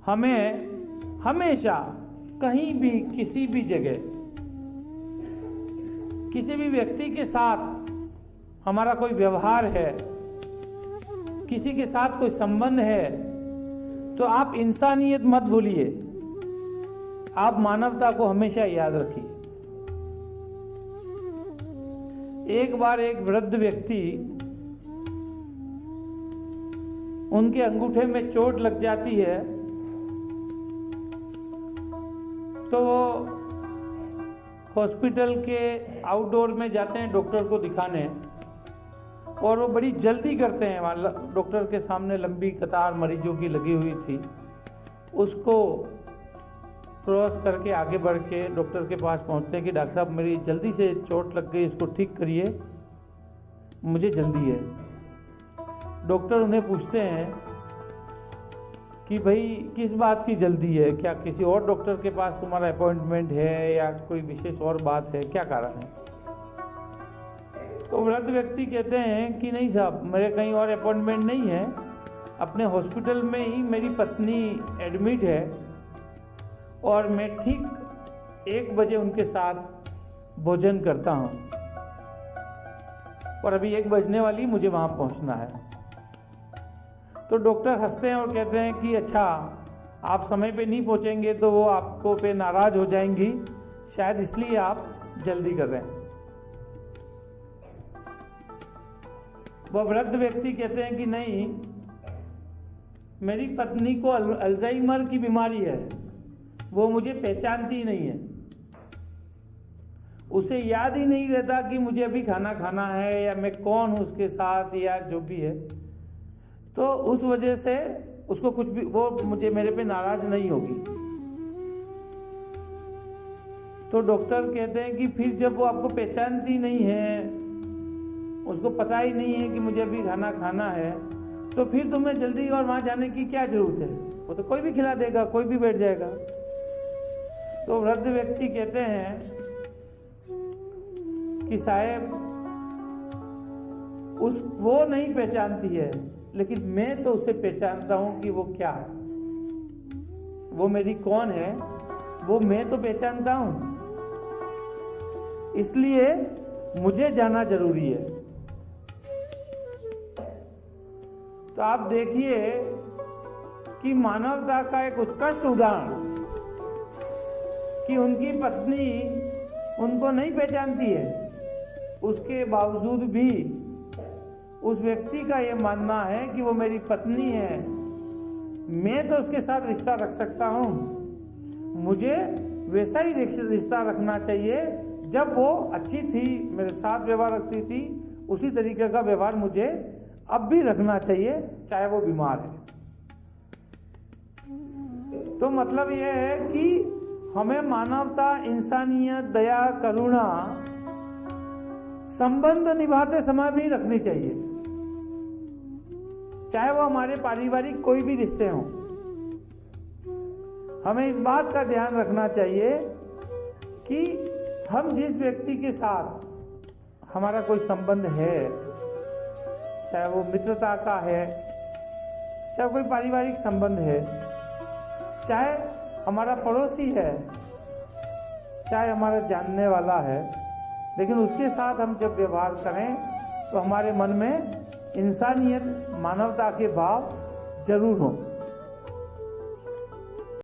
हमें हमेशा कहीं भी किसी भी जगह किसी भी व्यक्ति के साथ हमारा कोई व्यवहार है, किसी के साथ कोई संबंध है, तो आप इंसानियत मत भूलिए, आप मानवता को हमेशा याद रखिए। एक बार एक वृद्ध व्यक्ति, उनके अंगूठे में चोट लग जाती है, तो वो हॉस्पिटल के आउटडोर में जाते हैं डॉक्टर को दिखाने, और वो बड़ी जल्दी करते हैं। वहाँ डॉक्टर के सामने लंबी कतार मरीजों की लगी हुई थी। उसको क्रॉस करके आगे बढ़ के डॉक्टर के पास पहुँचते हैं कि डॉक्टर साहब मेरी जल्दी से चोट लग गई, इसको ठीक करिए, मुझे जल्दी है। डॉक्टर उन्हें पूछते हैं कि भाई किस बात की जल्दी है, क्या किसी और डॉक्टर के पास तुम्हारा अपॉइंटमेंट है या कोई विशेष और बात है, क्या कारण है? तो वृद्ध व्यक्ति कहते हैं कि नहीं साहब, मेरे कहीं और अपॉइंटमेंट नहीं है, अपने हॉस्पिटल में ही मेरी पत्नी एडमिट है और मैं ठीक 1 बजे उनके साथ भोजन करता हूँ और अभी 1 बजने वाली, मुझे वहाँ पहुँचना है। तो डॉक्टर हंसते हैं और कहते हैं कि अच्छा, आप समय पे नहीं पहुँचेंगे तो वो आपको पे नाराज़ हो जाएंगी, शायद इसलिए आप जल्दी कर रहे हैं। वह वृद्ध व्यक्ति कहते हैं कि नहीं, मेरी पत्नी को अल्जाइमर की बीमारी है, वो मुझे पहचानती ही नहीं है, उसे याद ही नहीं रहता कि मुझे अभी खाना खाना है या मैं कौन हूँ उसके साथ या जो भी है, तो उस वजह से उसको कुछ भी, वो मुझे मेरे पे नाराज नहीं होगी। तो डॉक्टर कहते हैं कि फिर जब वो आपको पहचानती नहीं है, उसको पता ही नहीं है कि मुझे अभी खाना खाना है, तो फिर तुम्हें जल्दी और वहाँ जाने की क्या जरूरत है, वो तो कोई भी खिला देगा, कोई भी बैठ जाएगा। तो वृद्ध व्यक्ति कहते हैं कि साहब, वो नहीं पहचानती है, लेकिन मैं तो उसे पहचानता हूं कि वो क्या है, वो मेरी कौन है, वो मैं तो पहचानता हूं, इसलिए मुझे जाना जरूरी है। तो आप देखिए कि मानवता का एक उत्कृष्ट उदाहरण कि उनकी पत्नी उनको नहीं पहचानती है, उसके बावजूद भी उस व्यक्ति का ये मानना है कि वो मेरी पत्नी है, मैं तो उसके साथ रिश्ता रख सकता हूँ, मुझे वैसा ही रिश्ता रखना चाहिए जब वो अच्छी थी, मेरे साथ व्यवहार रखती थी, उसी तरीके का व्यवहार मुझे अब भी रखना चाहिए, चाहे वो बीमार है। तो मतलब ये है कि हमें मानवता, इंसानियत, दया, करुणा संबंध निभाते समय भी रखनी चाहिए, चाहे वो हमारे पारिवारिक कोई भी रिश्ते हों। हमें इस बात का ध्यान रखना चाहिए कि हम जिस व्यक्ति के साथ हमारा कोई संबंध है, चाहे वो मित्रता का है, चाहे कोई पारिवारिक संबंध है, चाहे हमारा पड़ोसी है, चाहे हमारा जानने वाला है, लेकिन उसके साथ हम जब व्यवहार करें तो हमारे मन में इंसानियत, मानवता के भाव जरूर हों।